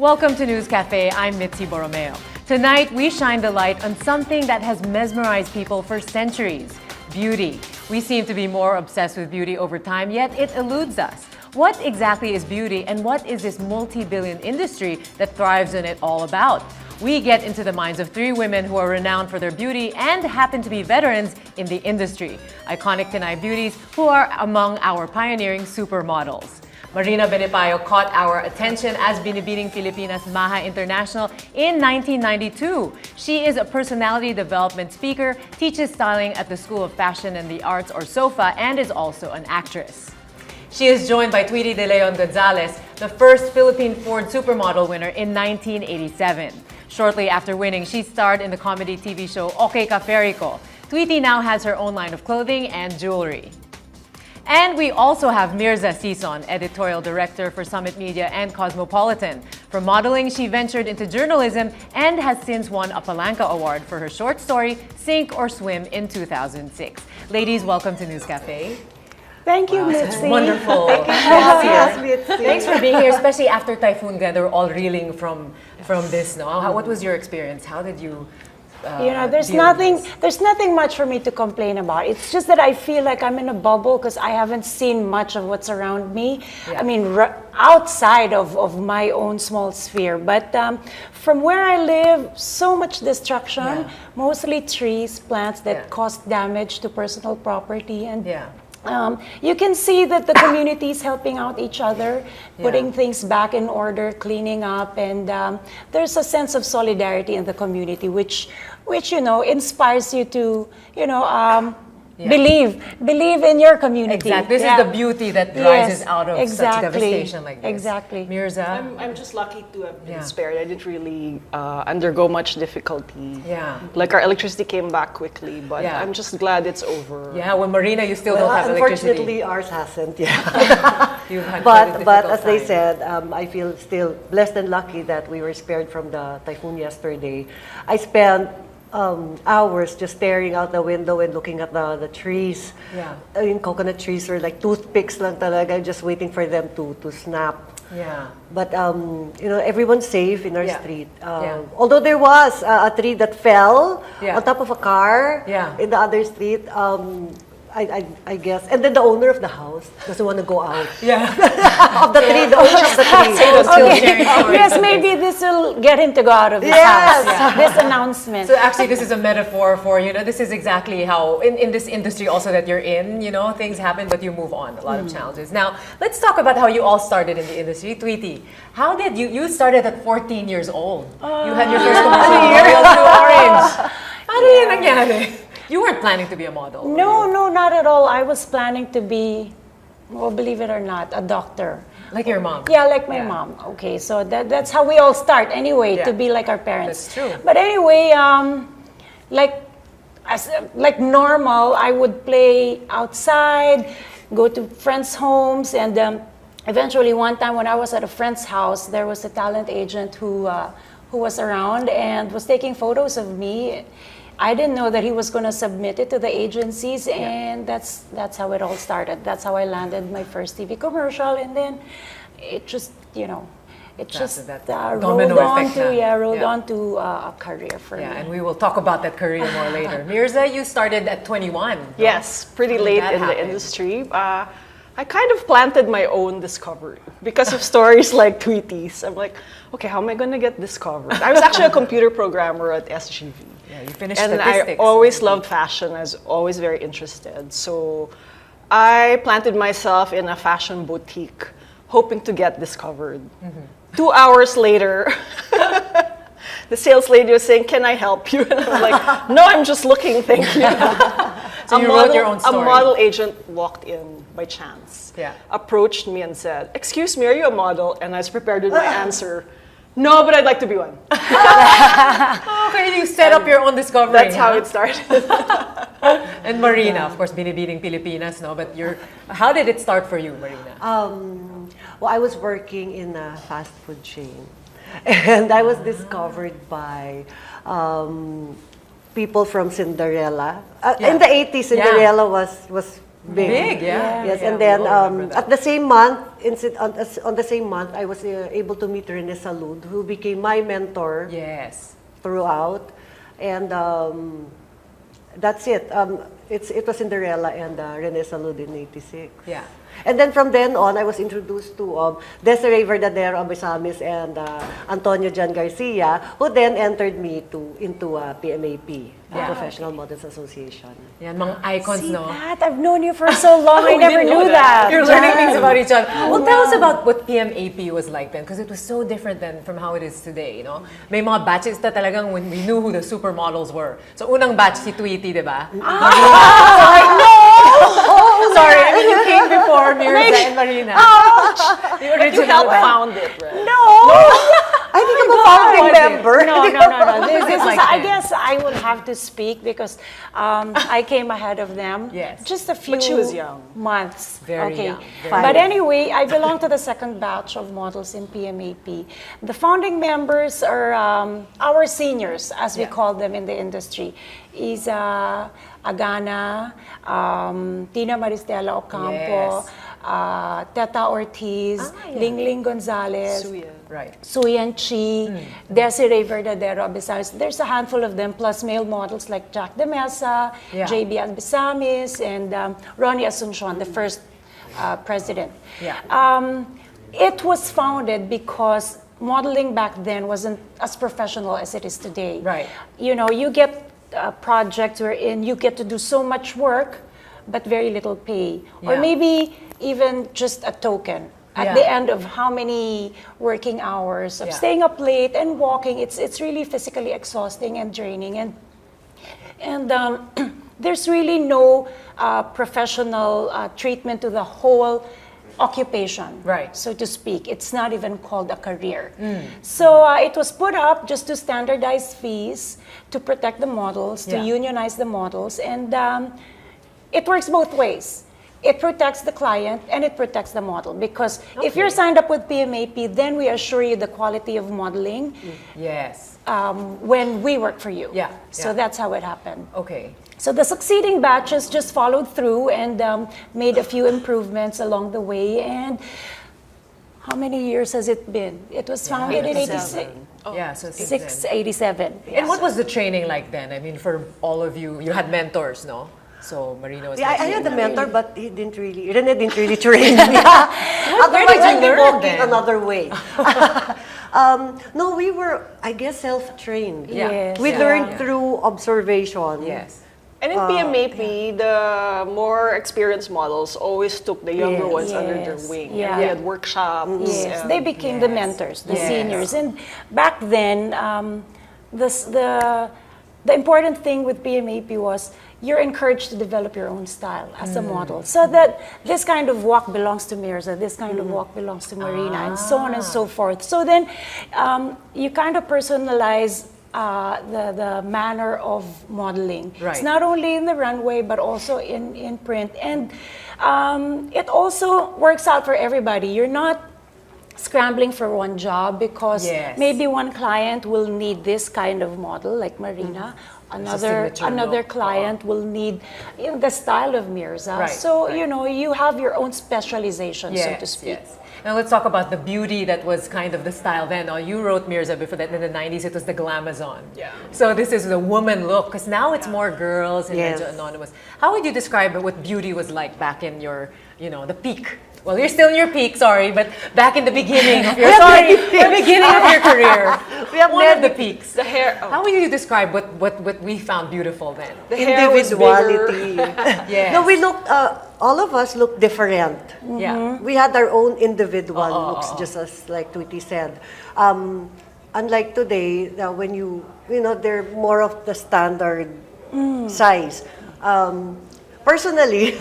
Welcome to News Cafe. I'm Mitzi Borromeo. Tonight, we shine the light on something that has mesmerized people for centuries: beauty. We seem to be more obsessed with beauty over time, yet it eludes us. What exactly is beauty, and what is this multi-billion industry that thrives on it all about? We get into the minds of three women who are renowned for their beauty and happen to be veterans in the industry. Iconic tonight beauties who are among our pioneering supermodels. Marina Benipayo caught our attention as Binibining Pilipinas Maha International in 1992. She is a personality development speaker, teaches styling at the School of Fashion and the Arts, or SOFA, and is also an actress. She is joined by Tweetie de Leon-Gonzalez, the first Philippine Ford supermodel winner in 1987. Shortly after winning, she starred in the comedy TV show Okay Café. Tweetie now has her own line of clothing and jewelry. And we also have Myrza Sison, editorial director for Summit Media and Cosmopolitan. From modeling, she ventured into journalism and has since won a Palanca Award for her short story, Sink or Swim, in 2006. Ladies, welcome to News Cafe. Thank you, Mitzi. Wonderful. Thanks for being here, especially after Typhoon Glen. They were all reeling from this. No? What was your experience? How did you there's nothing much for me to complain about. It's just that I feel like I'm in a bubble because I haven't seen much of what's around me. Yeah. I mean, outside of my own small sphere. But from where I live, so much destruction, mostly trees, plants that cause damage to personal property. And you can see that the community is helping out each other, putting things back in order, cleaning up, and there's a sense of solidarity in the community, which inspires you to, believe in your community. Exactly. This is the beauty that rises out of such devastation like this. Exactly. Myrza? I'm just lucky to have been spared. I didn't really undergo much difficulty. Yeah. Like our electricity came back quickly, but I'm just glad it's over. Yeah, well, Marina, you still don't have electricity. Unfortunately, ours hasn't. But as they said, I feel still blessed and lucky that we were spared from the typhoon yesterday. I spent hours just staring out the window and looking at the trees. Yeah. I mean, coconut trees were like toothpicks lang talaga, just waiting for them to snap. Yeah. But everyone's safe in our street. Although there was a tree that fell on top of a car in the other street. I guess. And then the owner of the house doesn't want to go out. Of the tree, the owner of the tree. Yes, maybe this will get him to go out of his house. This announcement. So actually, this is a metaphor for, this is exactly how, in this industry also that you're in, things happen, but you move on. A lot of challenges. Now, let's talk about how you all started in the industry. Tweetie, how did you started at 14 years old? You had your first commercial to Orange. Ano yun nangyari? You weren't planning to be a model. No, not at all. I was planning to be, well, believe it or not, a doctor. Like your mom? Yeah, like my mom. Okay, so that's how we all start anyway, to be like our parents. That's true. But anyway, like normal, I would play outside, go to friends' homes, and eventually one time when I was at a friend's house, there was a talent agent who was around and was taking photos of me. I didn't know that he was going to submit it to the agencies, and that's how it all started. That's how I landed my first TV commercial, and then it just rolled on to a career for me. And we will talk about that career more later. Myrza, you started at 21. Yes, pretty late in the industry. I kind of planted my own discovery because of stories like Tweetie's. I'm like, okay, how am I going to get discovered? I was actually a computer programmer at SGV. Yeah, you finished and statistics. I always loved fashion. I was always very interested. So I planted myself in a fashion boutique, hoping to get discovered. 2 hours later, the sales lady was saying, "Can I help you?" And I'm like, "No, I'm just looking, thank you." So you wrote your own story. A model agent walked in by chance, approached me and said, "Excuse me, are you a model?" And I was prepared with my answer. No, but I'd like to be one. Okay, you set up your own discovery. That's how it started. And Marina, of course, Binibining Pilipinas, no? But how did it start for you, Marina? Well, I was working in a fast food chain, and I was discovered by people from Cinderella. In the 80s, Cinderella was Big, yeah. Yes, Yeah, and then we all remember that. at the same month, on the same month, I was able to meet Rene Salud, who became my mentor Yes. throughout, and that's it. It was Cinderella and Rene Salud in '86. Yeah. And then from then on, I was introduced to Desiree Verdadero Abesamis and Antonio Jan Garcia, who then entered me into PMAP, Yeah. Professional Models Association. Yan, mga icons, See no? that? I've known you for so long. I we never didn't know knew that. that. You're learning things about each other. Well, tell us about what PMAP was like then, because it was so different than from how it is today, you know? May mga batches na talagang when we knew who the supermodels were. So, unang batch si Tweetie, di ba? Sorry, I mean, you came before Myrza and Marina. The You original helped one. found it, right? No! I think I'm a founding member. No. This is, like I that? guess I would have to speak because I came ahead of them. Yes. Just a few But she was young. months. Very okay. young. But anyway, I belong to the second batch of models in PMAP. The founding members are our seniors, as we call them in the industry. Isa Agana, Tina Maristela Ocampo, Teta Ortiz, Ling Gonzalez, Right. Suyan Chi, Desiree Verdadero Abesamis. There's a handful of them, plus male models like Jack De Mesa, Yeah. JB Abesamis, and Ronnie Asuncion, the first president. Yeah. It was founded because modeling back then wasn't as professional as it is today. Right. You know, you get projects wherein you get to do so much work, but very little pay. Or Yeah. maybe even just a token. At Yeah. the end of how many working hours of Yeah. staying up late and walking, it's really physically exhausting and draining, and there's really no professional treatment to the whole occupation, Right. so to speak. It's not even called a career. So it was put up just to standardize fees, to protect the models, to Yeah. unionize the models, and it works both ways. It protects the client and it protects the model, because if you're signed up with PMAP, then we assure you the quality of modeling Yes. when we work for you. Yeah, So yeah. that's how it happened. Okay. So the succeeding batches just followed through and made a few improvements along the way. And how many years has it been? It was founded in 86. Yeah, so since then. 687. And what was the training like then? I mean, for all of you, you had mentors, no? So Marina was Yeah, like, I had a mentor, but Rene didn't really train me. where did you I'd be learn walking then? another way. No, we were, I guess, self-trained. Yeah. Yes. We Yeah. learned Yeah. through observation. Yes. And in PMAP, the more experienced models always took the younger Yes. ones under their Yes. wing. Yeah. And they had workshops. Yes, and they became the mentors, the Yes. seniors. And back then, the important thing with PMAP was you're encouraged to develop your own style as a model. So that this kind of walk belongs to Myrza, this kind of walk belongs to Marina, and so on and so forth. So then you kind of personalize the manner of modeling. Right. It's not only in the runway, but also in print. And it also works out for everybody. You're not scrambling for one job because Yes. maybe one client will need this kind of model, like Marina. signature Another look. client will need the style of Myrza. Right, So, right. you know, you have your own specialization, so to speak. Yes. Now let's talk about the beauty that was kind of the style then. Oh, you wrote Myrza before that in the 90s. It was the glamazon. Yeah. So this is the woman look, because now it's more girls and Yes. medyo anonymous. How would you describe what beauty was like back in your, the peak? Well, you're still in your peak, sorry, but back in the beginning of your, the beginning of your career. We have one of the many peaks. The hair. How would you describe what we found beautiful then? The hair was Individuality. Yes. No, we looked, all of us looked different. Yeah. We had our own individual Oh, looks, oh, oh. just as like Tweetie said. Unlike today, when they're more of the standard size. Personally,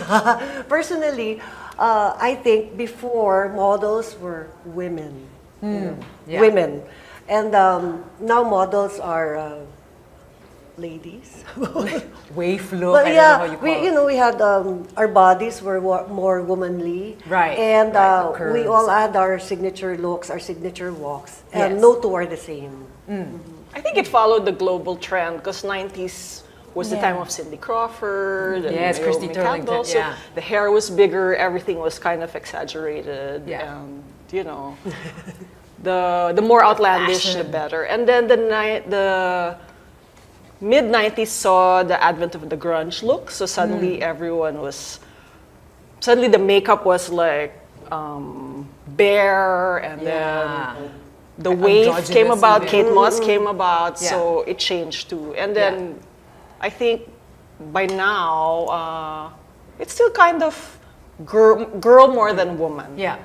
I think before models were women, Yeah. women, and now models are ladies. Wave look, But I don't know yeah, how you call it. we had our bodies were more womanly, Right, And right, the we curves. all had our signature looks, our signature walks, and Yes. no two are the same. I think it followed the global trend because 90s was the time of Cindy Crawford and Yes, Christy Naomi Turlington, Campbell. So the hair was bigger, everything was kind of exaggerated, and you know, the more outlandish, the better. And then the mid-90s saw the advent of the grunge look, so suddenly suddenly the makeup was like bare, and then the wave came about, Kate Moss came about, so it changed too. And then I think by now, it's still kind of girl more than woman. Yeah.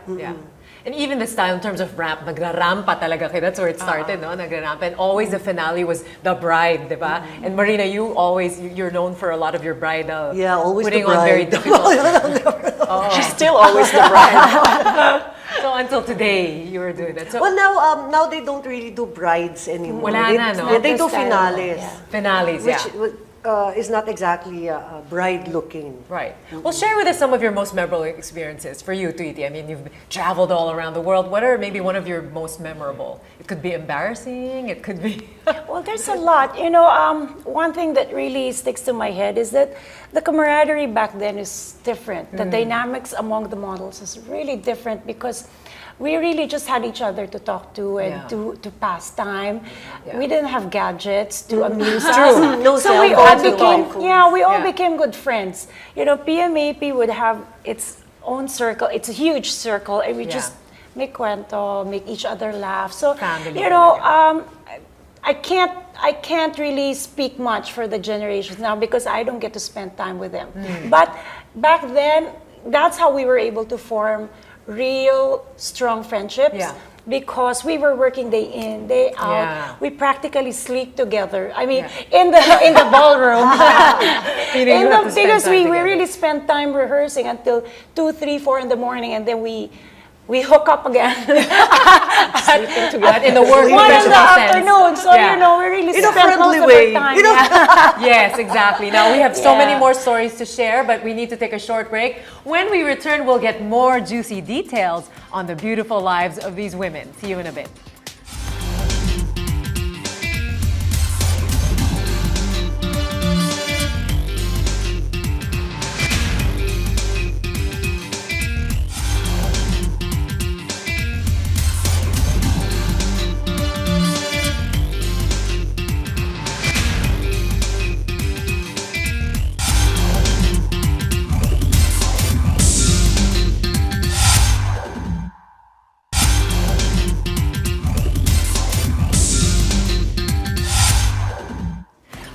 And even the style in terms of rap, nagra-rampa talaga kayo. That's where it started, no? Nagra-rampa. And always the finale was the bride, di ba? And Marina, you're known for a lot of your bridal. Yeah, always putting the bride. on very difficult. She's still always the bride. So until today, you were doing that. So, Well, now they don't really do brides anymore. Wala na, no? They do Not the style, finales. finales, Which is not exactly bride looking. Right. Well, share with us some of your most memorable experiences for you, Tweetie. I mean, you've traveled all around the world. What are maybe one of your most memorable? It could be embarrassing. It could be. Well, there's a lot. You know, one thing that really sticks to my head is that the camaraderie back then is different. The dynamics among the models is really different because we really just had each other to talk to and to pass time. We didn't have gadgets to amuse us. No So we cell all phones, no became, iPhones. we all became good friends. You know, PMAP would have its own circle. It's a huge circle, and we just make cuento, make each other laugh. So, Family you know, I can't really speak much for the generations now because I don't get to spend time with them. But back then, that's how we were able to form real strong friendships because we were working day in, day out. We practically sleep together. I mean, in the ballroom. Because we really spent time rehearsing until 2, 3, 4 in the morning, and then we hook up again. Sleeping together in the work 1 in the afternoon. So, you know, we really spent most of our time. Yes, exactly. Now we have so many more stories to share, but we need to take a short break. When we return, we'll get more juicy details on the beautiful lives of these women. See you in a bit.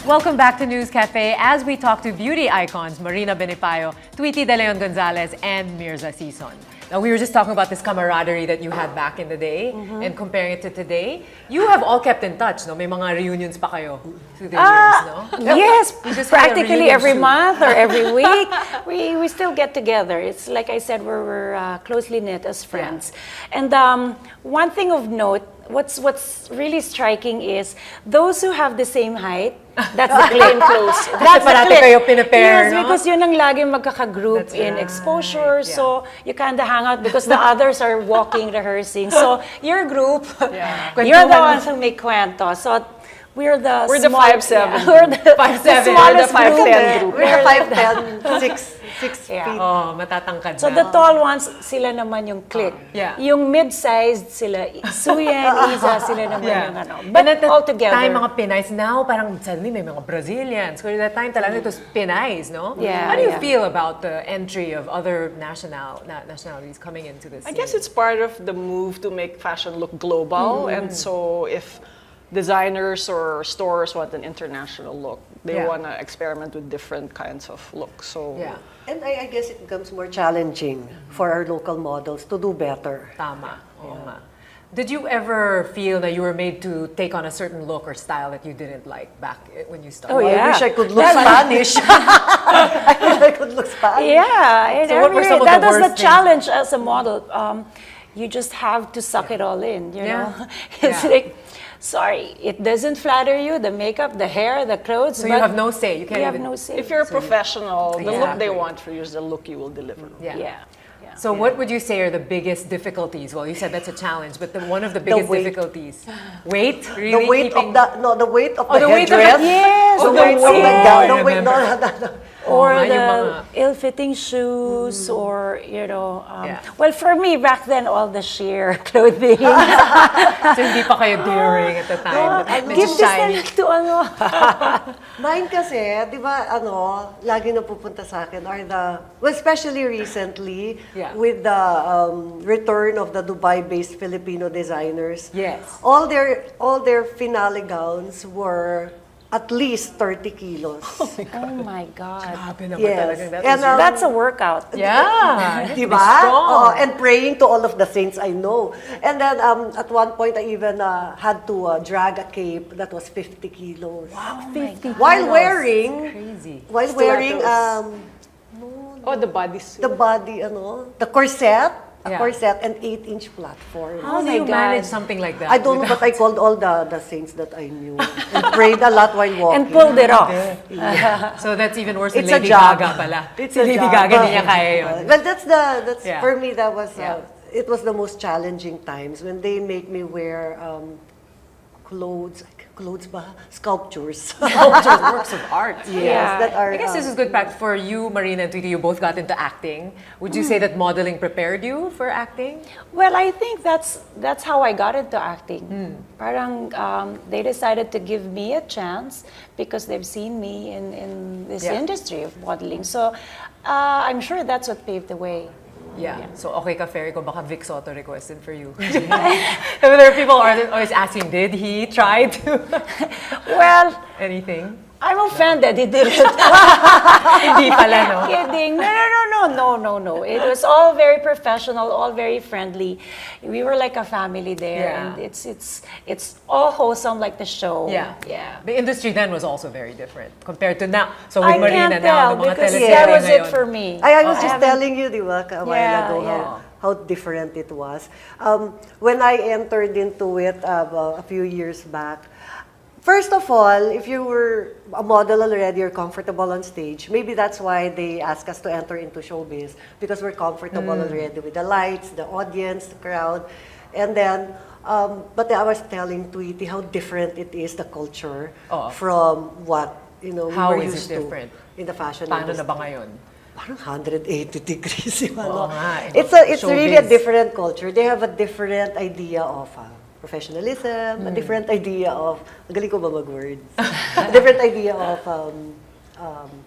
Welcome back to News Cafe as we talk to beauty icons Marina Benipayo, Tweetie de Leon-Gonzalez, and Myrza Sison. Now, we were just talking about this camaraderie that you had back in the day and comparing it to today. You have all kept in touch, no? May mga reunions pa kayo through the years, no? Yes, just had a practically reunion every shoot. month or every week. We still get together. It's like I said, we're closely knit as friends. And one thing of note, what's really striking is those who have the same height. That's the clip. Close. That's the clip. Kayo pinapair, Yes, no? because yun ang laging magkaka-group in exposure. So you kind of hang out because the others are walking, rehearsing. So your group, you're the ones who make cuento. So we're the 5'7". We're the 5'7". smallest We're the 5'10" group. group. We're 5'10", 6 feet. Oh, matatangkad So na. the tall ones, sila naman yung clique. Yung mid-sized, sila Suyan, Isa, sila naman yung ano. But And at that all together. time, mga Pinays, now parang suddenly may mga Brazilians. Because at that time talaga it was Pinays, no? Yeah, How do you yeah. feel about the entry of other nationalities coming into this I guess it's part of the move to make fashion look global, and so if designers or stores want an international look, they want to experiment with different kinds of looks. So And I guess it becomes more challenging for our local models to do better. Tama. Oo nga. Did you ever feel that you were made to take on a certain look or style that you didn't like back when you started? Oh, yeah. I wish I could look Spanish. I wish I could look Spanish. Yeah, and So what were some of that the was the worst challenge as a model. You just have to suck it all in, you know? It's like, sorry, it doesn't flatter you, the makeup, the hair, the clothes. So you have no say. You can't You have even... no say. if you're a professional, the look they Exactly. want for you is the look you will deliver. Yeah. So what would you say are the biggest difficulties? Well, you said that's a challenge, but one of the biggest difficulties, weight, really? The weight of the weight of the weight of headdress. Yes, the weight of the weight. No. Or the ill-fitting shoes, or well, for me back then, all the sheer clothing. So hindi pa kayo daring at the time. Give this na to Mine kasi, di ba, lagi na pupunta sa akin are well, especially recently, with the return of the Dubai-based Filipino designers. Yes. All their finale gowns were at least 30 kilos. Oh my God. Grabe naman Yes. talaga. And, That's a workout. Yeah. Diba? And praying to all of the saints I know. And then at one point I even had to drag a cape that was 50 kilos. Wow, 50 While wearing, crazy. while wearing the bodysuit. the body, the corset, a Yeah. corset and 8-inch platform. How do my you manage God. something like that? I don't know, but I called all the saints that I knew and prayed a lot while walking. And pulled it off. So that's even worse than It's a Lady job. Gaga pala. It's Si a Lady job. Gaga, hindi niya kaya yun. Well, that's Yeah. for me, that was Yeah. it was the most challenging times when they make me wear clothes ba? Sculptures. Sculptures, works of art. Yes, that are. I guess this is good practice for you, Marina and Tweetie. You both got into acting. Would you say that modeling prepared you for acting? Well, I think that's how I got into acting. Parang they decided to give me a chance because they've seen me in this industry of modeling. So I'm sure that's what paved the way. Yeah. So okay ka, Ferry, ko baka Vic Soto requested for you. There are people always asking, did he try to? Well, Anything? I'm offended he did it. Hindi pala, no? Kidding. No. It was all very professional, all very friendly. We were like a family there, Yeah. and it's all wholesome like the show. Yeah. Yeah. The industry then was also very different compared to now. So I with Marina can't now, tell the mga because teleserye that was it ngayon. for me. I was I just haven't- telling you, di ba, a while ago, how different it was. When I entered into it a few years back, first of all, if you were a model already, you're comfortable on stage. Maybe that's why they ask us to enter into showbiz, because we're comfortable already with the lights, the audience, the crowd. And then, but I was telling Tweetie how different it is, the culture, from what, we How were is used it to different? in the fashion Paano industry. na ba ngayon? Parang 180 degrees yung Oo nga, eh. It's really a Showbiz. different culture. They have a different idea of professionalism, a different idea of, magaling ko ba mag-words? A different idea of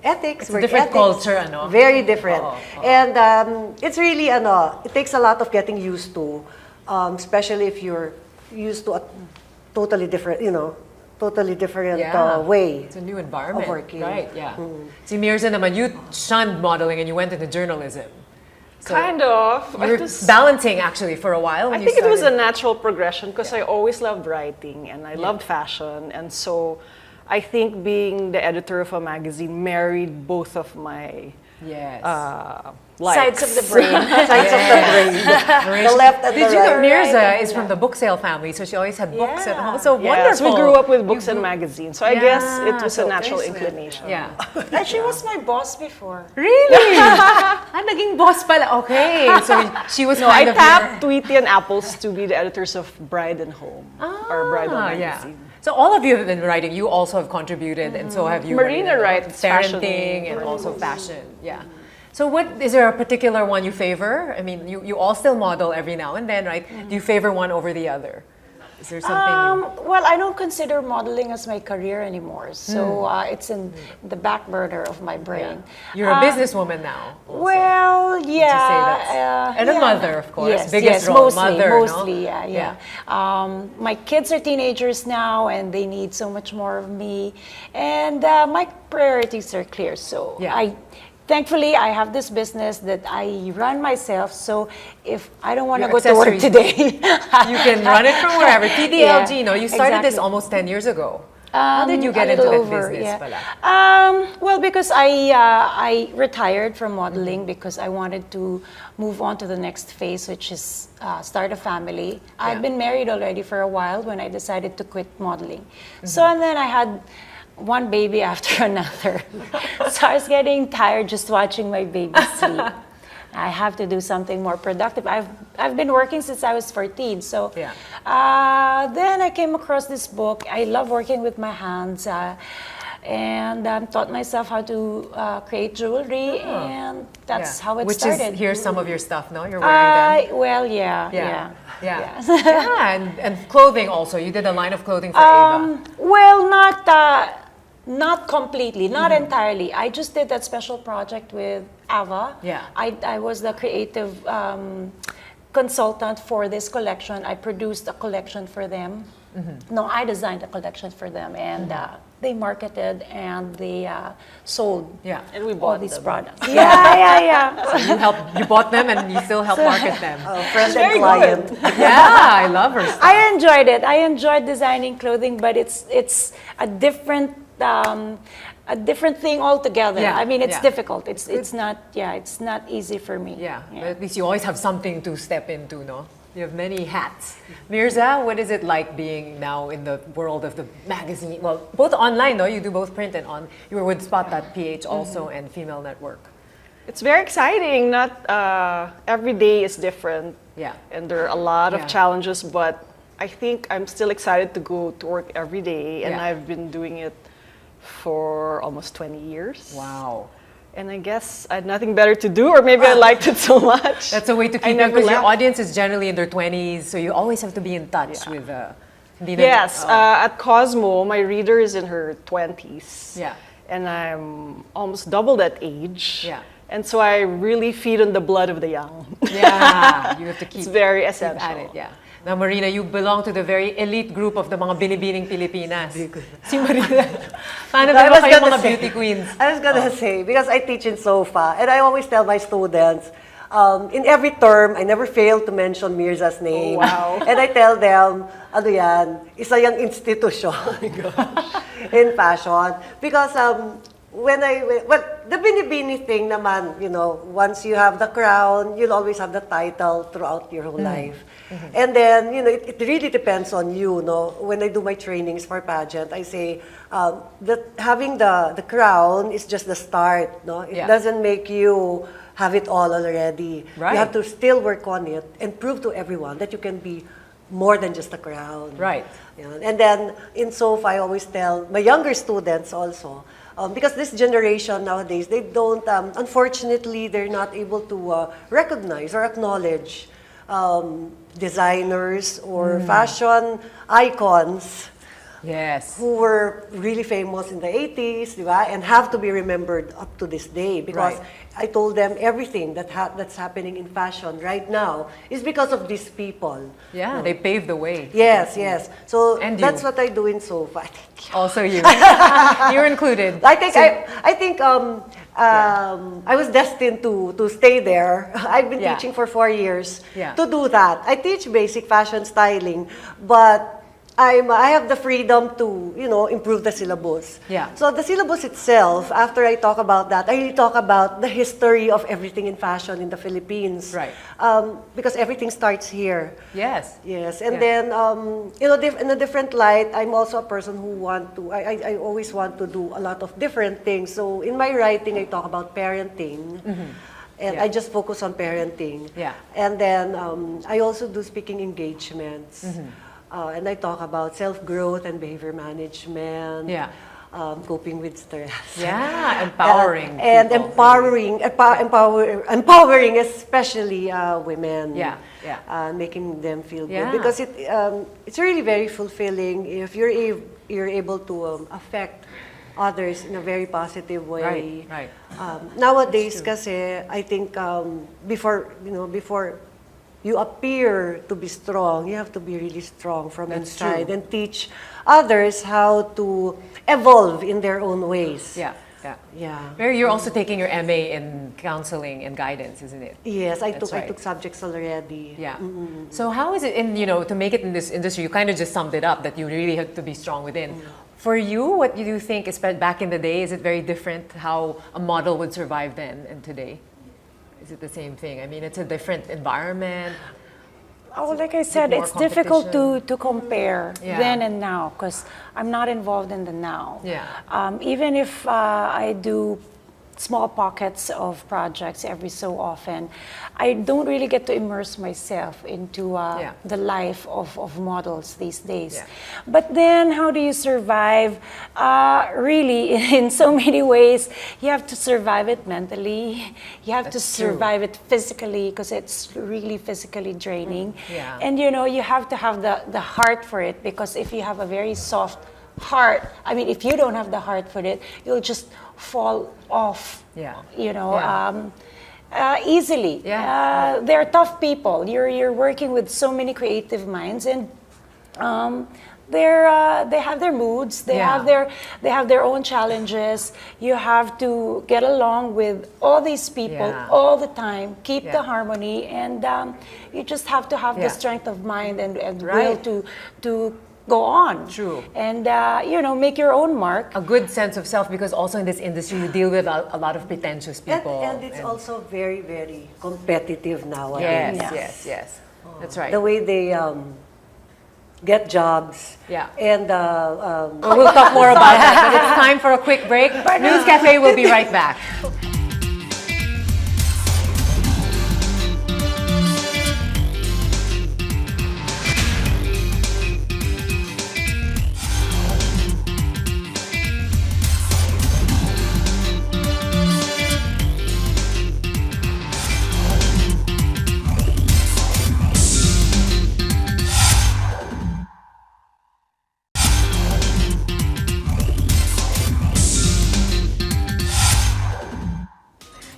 ethics, It's a work different ethics. culture, ano? Very different. Oo. And it's really, it takes a lot of getting used to, especially if you're used to a totally different, totally different way. It's a new environment. of working. Right, yeah. Si Myrza naman, you shunned modeling and you went into journalism. So Kind of. you were balancing actually for a while when I you think it was a started. natural progression because I always loved writing and I loved fashion. And so I think being the editor of a magazine married both of my Yes. likes. Sides of the brain. Sides of the brain. The left and Did the you know right. Myrza is from the book sale family, so she always had books at home. So Yes, wonderful. we grew up with books and magazines. So I guess it was so a natural very sweet. inclination. Yeah. And she was my boss before. Really? Naging boss pala. Okay. So she was No, I kind of tapped Tweetie and Apples to be the editors of Bride and Home, or Bridal magazine. So all of you have been writing. You also have contributed, and so have you. Marina writes parenting and also fashion. Yeah. So what is there a particular one you favor? I mean, you all still model every now and then, right? Do you favor one over the other? Is there something? Well, I don't consider modeling as my career anymore, so it's in the back burner of my brain. You're a businesswoman now. Also. Well, yeah. And a mother, of course. Yes, Biggest yes, role, mostly, mother, mostly, no? yeah. My kids are teenagers now, and they need so much more of me. And my priorities are clear, so thankfully, I have this business that I run myself, so if I don't want to Your go to work accessories. today... You can run it from wherever. TDLG, no? You started this exactly. almost 10 years ago. How did you get into that business pala? Well, because I retired from modeling because I wanted to move on to the next phase, which is start a family. I've been married already for a while when I decided to quit modeling. So, and then I had one baby after another. So I was getting tired just watching my baby sleep. I have to do something more productive. I've been working since I was 14. So Yeah. then I came across this book. I love working with my hands. And taught myself how to create jewelry, and that's how it started. Which is, here's some of your stuff, no? You're wearing them. Well, Yeah. yeah. Yeah, and clothing also. You did a line of clothing for Ava. Well, not completely, not entirely. I just did that special project with Ava. Yeah. I was the creative consultant for this collection. I produced a collection for them. No, I designed a collection for them, and they marketed and they sold. Yeah. And we all bought these them. products. Yeah. So you bought them and you still help market them. Friend and client. Yeah, I love her stuff. I enjoyed it. I enjoyed designing clothing, but it's a different thing altogether. Yeah, I mean, it's yeah. difficult. It's not easy for me. Yeah, but at least you always have something to step into, no? You have many hats. Myrza, what is it like being now in the world of the magazine? Well, both online, though. You do both print and on. You were with Spot.ph also and Female Network. It's very exciting. Not every day is different. Yeah. And there are a lot Yeah. of challenges, but I think I'm still excited to go to work every day, and Yeah. I've been doing it for almost 20 years. Wow. And I guess I had nothing better to do, or maybe I liked it so much. That's a way to I keep it, never because your left. audience is generally in their 20s, so you always have to be in touch with... hindi na- Yes, at Cosmo, my reader is in her 20s. Yeah. And I'm almost double that age. Yeah. And so I really feed on the blood of the young. Yeah, you have to keep, It's very keep essential. at it. Yeah. Now, Marina, you belong to the very elite group of the mga binibining Pilipinas. Si Marina. Paano ba I was kayo gonna mga say- beauty queens? I was gonna say, because I teach in SOFA, and I always tell my students, in every term, I never fail to mention Myrza's name. Oh, wow. And I tell them, ano yan, isa yung institusyon in fashion. Because the binibini thing naman, you know, once you have the crown, you'll always have the title throughout your whole life. And then, you know, it really depends on you, no? When I do my trainings for pageant, I say that having the crown is just the start, no? It Yeah. doesn't make you have it all already. Right. You have to still work on it and prove to everyone that you can be more than just a crown. Right. You know? And then in SOFA, I always tell my younger students also, because this generation nowadays, they don't, unfortunately, they're not able to recognize or acknowledge designers or fashion icons Yes. who were really famous in the 80s, di ba? And have to be remembered up to this day, because Right. I told them everything that's happening in fashion right now is because of these people. Yeah, they paved the way. Yes, yes. So And that's you. what I do in SOFA. Thank you. Also you. You're included. I think I was destined to stay there. I've been Yeah. teaching for 4 years Yeah. to do that. I teach basic fashion styling, but I have the freedom to, you know, improve the syllabus. Yeah. So the syllabus itself, after I talk about that, I really talk about the history of everything in fashion in the Philippines. Right. Because everything starts here. Yes. Yes, and Yeah. then you know, in a different light, I'm also a person who I always want to do a lot of different things. So in my writing, I talk about parenting, and Yeah. I just focus on parenting. Yeah. And then I also do speaking engagements, and I talk about self-growth and behavior management. Yeah. Coping with stress. Yeah, empowering. and people. empowering especially women. Yeah, yeah. Making them feel Yeah. good, because it's really very fulfilling if you're able to affect others in a very positive way. Right, right. Nowadays, kasi I think before you appear to be strong, you have to be really strong from That's inside true. and teach others how to evolve in their own ways. Yeah, yeah. Yeah. Mary, you're also taking your MA in counseling and guidance, isn't it? Yes, I That's right. took subjects already. Yeah. So how is it to make it in this industry, you kind of just summed it up, that you really have to be strong within. For you, what do you think is back in the day, is it very different how a model would survive then and today? Is it the same thing? I mean, it's a different environment. Oh, like I said, more it's difficult competition. to compare Yeah. then and now, because I'm not involved in the now. Yeah. Even if I do small pockets of projects every so often. I don't really get to immerse myself into the life of models these days. Yeah. But then, how do you survive? Really, in so many ways, you have to survive it mentally. You have to survive it physically, because it's really physically draining. Yeah. And you know, you have to have the heart for it, because if you have a very soft heart, I mean, if you don't have the heart for it, you'll just fall off, you know, easily. Yeah. They're tough people. You're working with so many creative minds, and they have their moods. They have their own challenges. You have to get along with all these people all the time. Keep the harmony, and you just have to have the strength of mind and will to go on. True. And, you know, make your own mark. A good sense of self, because also in this industry you deal with a lot of pretentious people. And it's also very, very competitive nowadays. Yes. That's right. The way they get jobs. Yeah. And we'll talk more about that, but it's time for a quick break. News Cafe will be right back.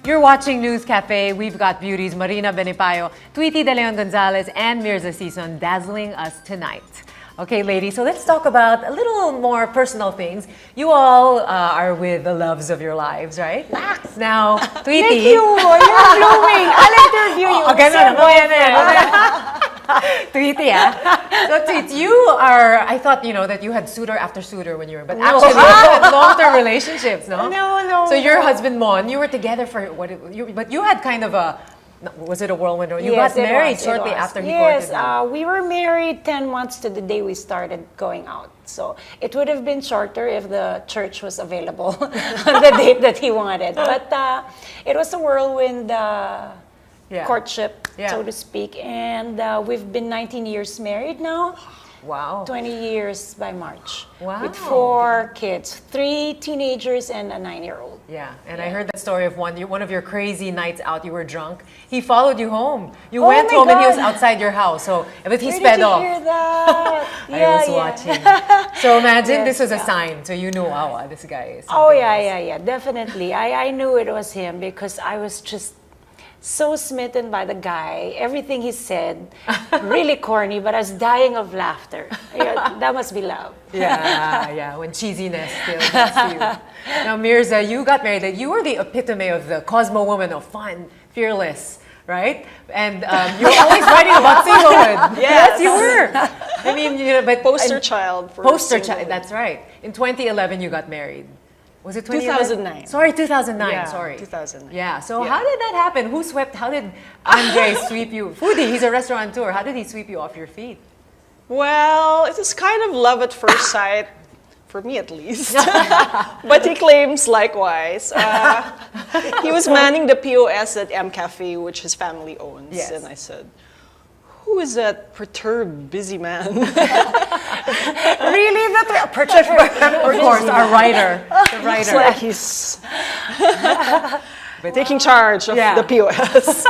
You're watching News Cafe. We've got Beauties, Marina Benipayo, Tweetie de Leon-Gonzalez, and Myrza Sison dazzling us tonight. Okay, ladies, so let's talk about a little more personal things. You all are with the loves of your lives, right? Now, Tweetie... Thank you! You're blooming! I'll interview you. Okay, Tweetie, So, Tweet, you are, I thought, you know, that you had suitor after suitor when you were, but actually you had long-term relationships, no? No. So your husband, Mon, you were together for, but you had kind of a, was it a whirlwind? Or you got married shortly after he courted you. Yes, we were married 10 months to the day we started going out. So it would have been shorter if the church was available on the date that he wanted. But it was a whirlwind courtship, so to speak. And we've been 19 years married now. Wow. 20 years by March. Wow. With 4 kids, 3 teenagers and a 9-year-old. Yeah, and I heard that story of one of your crazy nights out. You were drunk. He followed you home. You went home and he was outside your house. So, but he sped off. Where did you hear that? I was watching. So imagine this was a sign. So you knew, this guy is. Oh yeah, definitely. I knew it was him because I was just so smitten by the guy. Everything he said, really corny, but I was dying of laughter. That must be love. Yeah, when cheesiness still gets you. Now, Myrza, you got married. You were the epitome of the Cosmo woman, of fun, fearless, right? And you were always writing about singlehood. Yes, you were. I mean, you know, but poster child. That's right. In 2011, you got married. Was it 2009? Sorry, 2009. Yeah, sorry. 2009. Yeah. So how did that happen? Who swept? How did Andre sweep you? Foodie, he's a restaurateur. How dhe sweep you off your feet? Well, it was kind of love at first sight, for me at least. But he claims likewise. He was manning the POS at Café, which his family owns. Yes. And I said, who is that perturbed, busy man? Really? Of course, our writer. The writer. Looks like he's taking charge of the POS.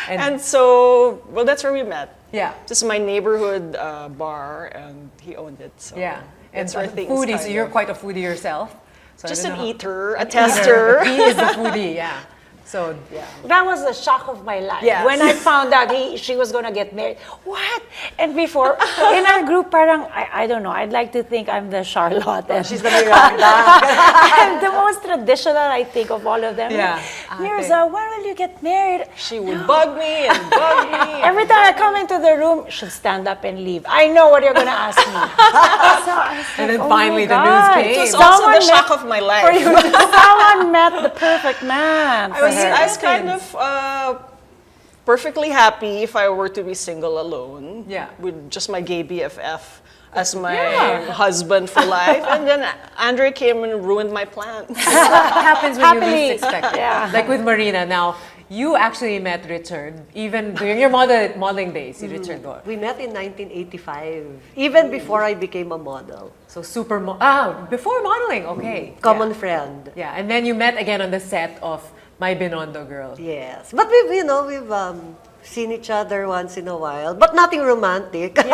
and so, well, that's where we met. Yeah. This is my neighborhood bar, and he owned it. So yeah. And that's where foodie, so you're quite a foodie yourself. So just an eater, a tester. He is the foodie, yeah. So, yeah. That was the shock of my life. Yes. When I found out she was going to get married. What? And before, in our group, parang, I don't know, I'd like to think I'm the Charlotte. And she's the Miranda. I'm the most traditional, I think, of all of them. Yeah. Myrza, when will you get married? She would bug me and bug me. Every time I come into the room, she'll stand up and leave. I know what you're going to ask me. So I was like, and then oh finally my the God. news came. It was also the shock of my life. Someone met the perfect man. I was kind of perfectly happy if I were to be single alone. Yeah. With just my gay BFF as my husband for life. And then Andre came and ruined my plans. What happens when you Happily. least expect it? Like with Marina now, you actually met Richard even during your modeling days. You Richard go. We met in 1985, even before I became a model. So before modeling, okay. Common friend. Yeah, and then you met again on the set of My Binondo Girl. Yes, but we've seen each other once in a while, but nothing romantic. Through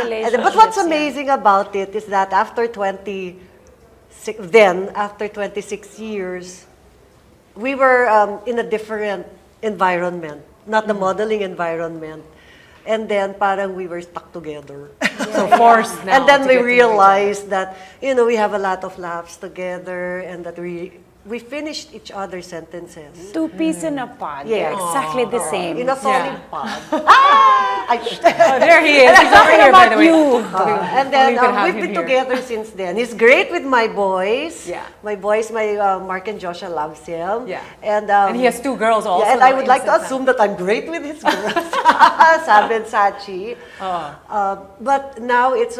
relationships. But what's amazing about it is that after 26 years, we were in a different environment, not the modeling environment. And then parang we were stuck together. So forced now. And then to we get to know each other. realized that, we have a lot of laughs together and that we finished each other's sentences. Two peas in a pod. Yeah. They're exactly the same. In a solid pod. Oh, there he is. He's over here, by the way. And then you can have we've him been here. together since then. He's great with my boys. Yeah. My boys, Mark and Joshua loves him. Yeah. And he has two girls also. Yeah, and I now, would like to innocent assume that I'm great with his girls. Sabi and Sachi. But now it's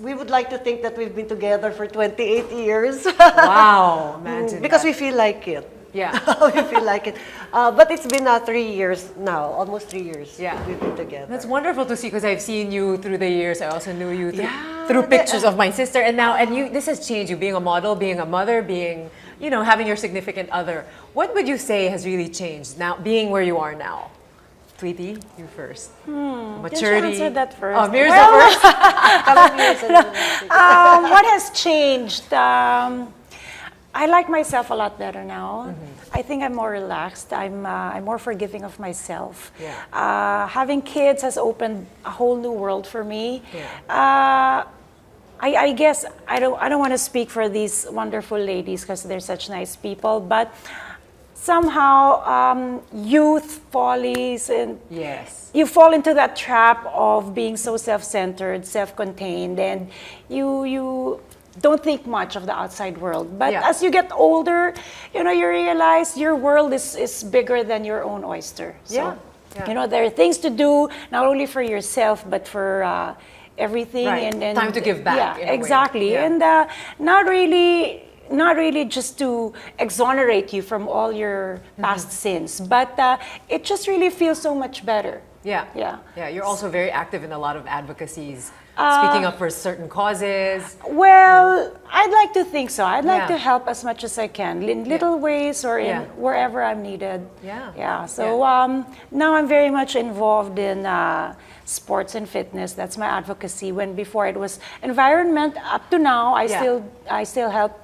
we would like to think that we've been together for 28 years. Wow, imagine Because that. we feel like it. Yeah. We feel like it. But it's been 3 years now, almost 3 years. Yeah. We've been together. That's wonderful to see because I've seen you through the years. I also knew you through pictures of my sister, and now this has changed you being a model, being a mother, being having your significant other. What would you say has really changed now, being where you are now? Tweetie, you first. Maturity. Did you answer that first? Oh, Myrza first. What has changed? I like myself a lot better now. I think I'm more relaxed. I'm more forgiving of myself. Yeah. Having kids has opened a whole new world for me. Yeah. I guess I don't want to speak for these wonderful ladies because they're such nice people, but somehow youth follies and you fall into that trap of being so self-centered, self-contained, and you don't think much of the outside world. But as you get older, you realize your world is bigger than your own oyster. So, there are things to do not only for yourself but for everything. Right. And time to give back. Yeah, in a exactly. way. Yeah. And not really just to exonerate you from all your past sins, but it just really feels so much better. Yeah. You're also very active in a lot of advocacies, speaking up for certain causes. Well, I'd like to think so. I'd like to help as much as I can in little ways or in wherever I'm needed. Yeah. So now I'm very much involved in sports and fitness. That's my advocacy. When before it was environment. Up to now, I still help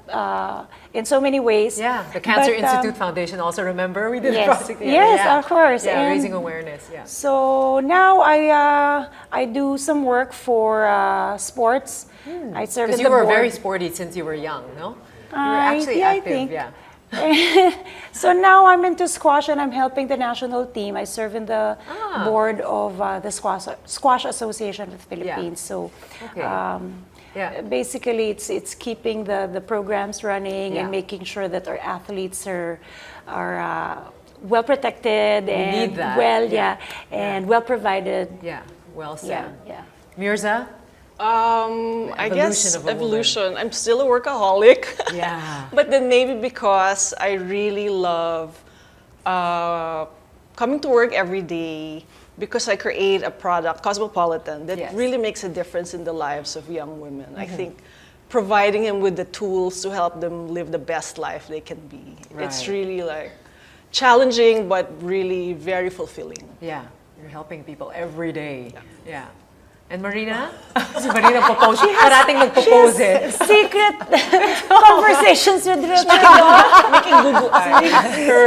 in so many ways. Yeah. The Cancer Institute Foundation also, remember we did a project there. Yes, of course. Yeah, and raising awareness. Yeah. so now I do some work for sports. I serve in Because the you were board. very sporty since you were young, no? You were actually I active. think. Yeah. So now I'm into squash and I'm helping the national team. I serve in the board of the Squash Association of the Philippines. So basically it's keeping the programs running and making sure that our athletes are well protected and need that. and well provided. Yeah. Well said. Yeah. Mirza? I guess of a woman. evolution. I'm still a workaholic. Yeah. But then maybe because I really love coming to work every day, because I create a product, Cosmopolitan, that really makes a difference in the lives of young women. I think providing them with the tools to help them live the best life they can be. Right. It's really challenging, but really very fulfilling. Yeah. You're helping people every day. Yeah. And Marina? Si Marina propose. Parating nag-propose eh. Secret conversations with Richard.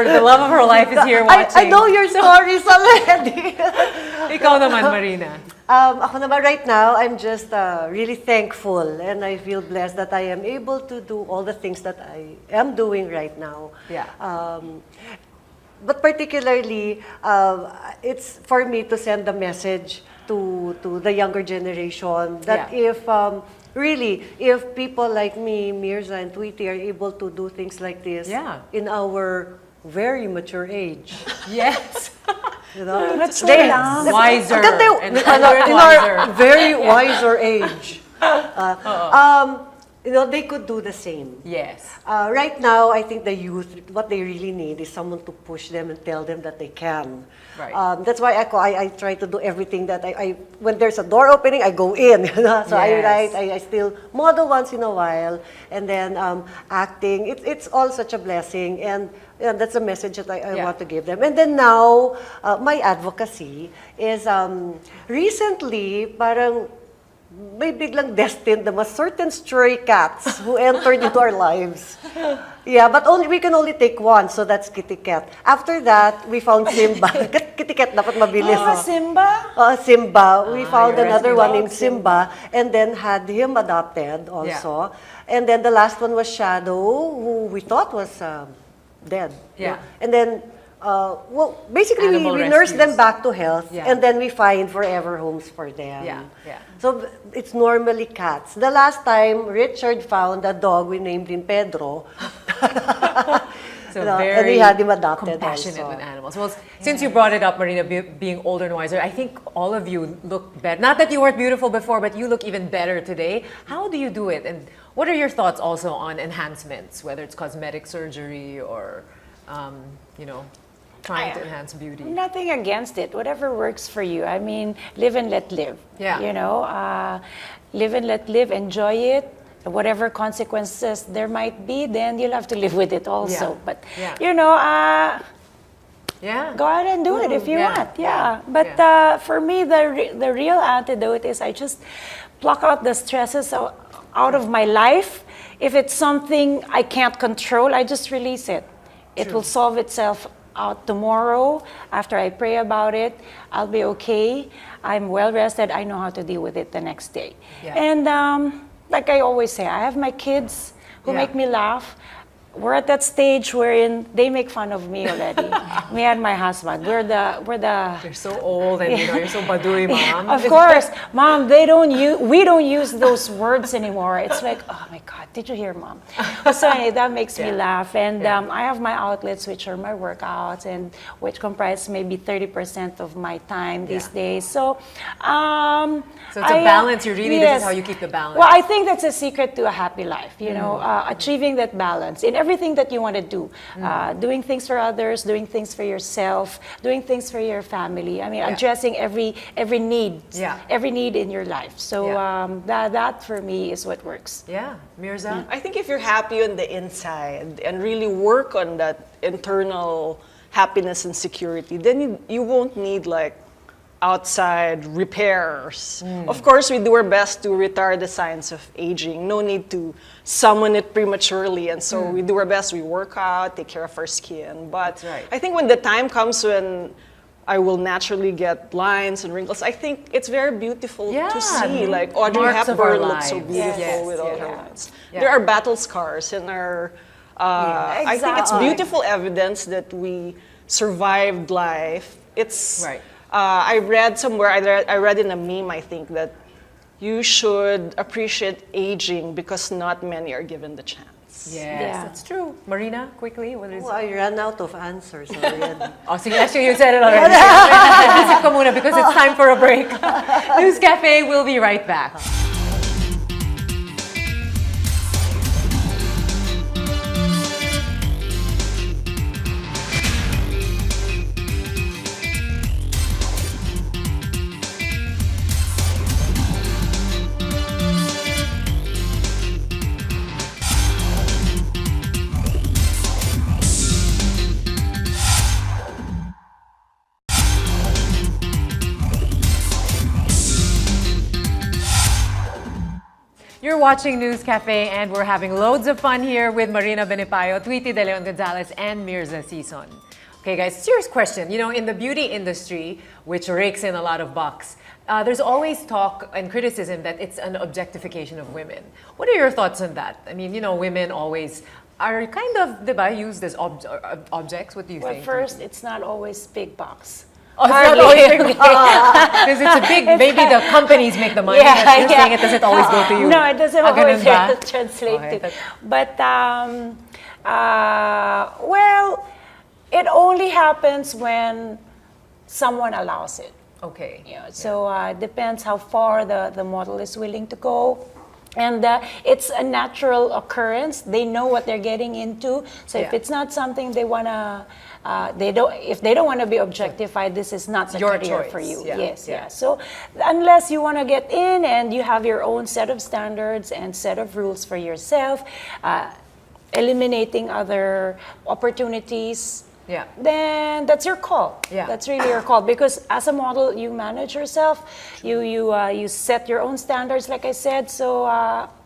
The love of her life is here watching. I know your stories already. Ikaw naman, Marina. Ako naman right now, I'm just really thankful and I feel blessed that I am able to do all the things that I am doing right now. Yeah. But particularly, it's for me to send a message to the younger generation that if people like me, Myrza and Tweetie are able to do things like this in our very mature age. Yes. You know? That's They lang. wiser and in wiser. our very wiser age. You know, they could do the same. Yes. Right now, I think the youth, what they really need is someone to push them and tell them that they can. Right. That's why I try to do everything that when there's a door opening, I go in. You know? So I write, I still model once in a while, and then acting. It's all such a blessing, and that's a message that I want to give them. And then now, my advocacy is recently, parang may biglang destined na certain stray cats who entered into our lives. Yeah, but we can only take one, so that's Kitty Cat. After that, we found Simba. Kitty Cat dapat mabilis. Simba? Simba. We found you another rescued one dog, named Simba, and then had him adopted also. And then the last one was Shadow, who we thought was dead. Yeah. And then well, basically Animal we nurse them rescues. back to health, and then we find forever homes for them. Yeah, yeah. So it's normally cats. The last time Richard found a dog, we named him Pedro. So and very we had him adopted compassionate also. with animals. Well, since you brought it up, Marina, being older and wiser, I think all of you look better. Not that you weren't beautiful before, but you look even better today. How do you do it? And what are your thoughts also on enhancements, whether it's cosmetic surgery or, you know, trying to enhance beauty? Nothing against it. Whatever works for you. I mean, live and let live. Yeah. You know, live and let live. Enjoy it. Whatever consequences there might be, then you'll have to live with it also. Yeah. But Yeah. you know, Yeah. go out and do it if you Yeah. want. Yeah. Yeah. But for me, the real antidote is I just pluck out the stresses out of my life. If it's something I can't control, I just release it. It will solve itself out tomorrow. After I pray about it, I'll be okay. I'm well rested. I know how to deal with it the next day. Yeah. And like I always say, I have my kids who make me laugh. We're at that stage wherein they make fun of me already. Me and my husband. We're the. You're so old and you know, you're so baduy, mom. Of course, mom. We don't use those words anymore. It's like, oh my God, did you hear, mom? So anyway, that makes me laugh. And I have my outlets, which are my workouts, and which comprise maybe 30% of my time these days. So, so it's a balance. You really, this is how you keep the balance. Well, I think that's a secret to a happy life. You know, achieving that balance in everything that you want to do, doing things for others, doing things for yourself, doing things for your family. I mean, addressing every need, every need in your life. So that for me is what works. Yeah, Myrza. I think if you're happy on the inside and really work on that internal happiness and security, then you won't need like outside repairs. Of course, we do our best to retard the signs of aging. No need to summon it prematurely. And so we do our best. We work out, take care of our skin. But I think when the time comes when I will naturally get lines and wrinkles, I think it's very beautiful to see. Like Audrey Marks of our Hepburn looks so lives. beautiful with all her lines. There are battle scars in our... I think it's beautiful evidence that we survived life. It's... I read somewhere, I read in a meme, I think, that you should appreciate aging because not many are given the chance. Yes, that's true. Marina, quickly, what is Oh, I ran out of answers already. Oh, so actually you said it already. Isip ko muna because it's time for a break. News Cafe, we'll be right back. You're watching News Cafe and we're having loads of fun here with Marina Benipayo, Tweetie de Leon-Gonzalez, and Myrza Sison. Okay guys, serious question. You know, in the beauty industry, which rakes in a lot of bucks, there's always talk and criticism that it's an objectification of women. What are your thoughts on that? I mean, you know, women always are kind of, diba, used as objects. What do you think? Well, first, it's not always big bucks. Oh, it's not always because it's a big, maybe the companies make the money, but you're saying it doesn't always go to you. No, it doesn't always ba? translate to. But, well, it only happens when someone allows it. Okay. Yeah, so it depends how far the model is willing to go. And it's a natural occurrence. They know what they're getting into. So if it's not something they wanna, if they don't want to be objectified, this is not the your career choice. for you. Yeah. Yes, Yeah. yeah. So unless you want to get in and you have your own set of standards and set of rules for yourself, eliminating other opportunities. Yeah. Then that's your call. Yeah. That's really your call, because as a model, you manage yourself. You set your own standards, like I said. So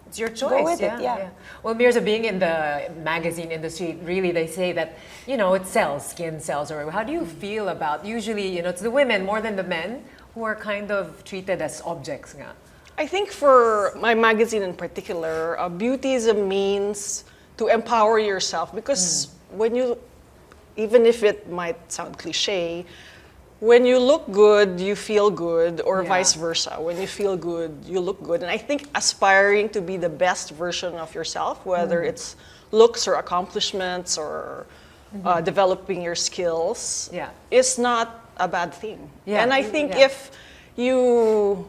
it's your choice. go with it. Yeah. Well, Myrza, being in the magazine industry, really, they say that it sells, skin sells. Or how do you feel about usually it's the women more than the men who are kind of treated as objects, nga? I think for my magazine in particular, beauty is a means to empower yourself, because when you, even if it might sound cliche, when you look good, you feel good, or vice versa. When you feel good, you look good. And I think aspiring to be the best version of yourself, whether it's looks or accomplishments or developing your skills, is not a bad thing. Yeah. And I think if you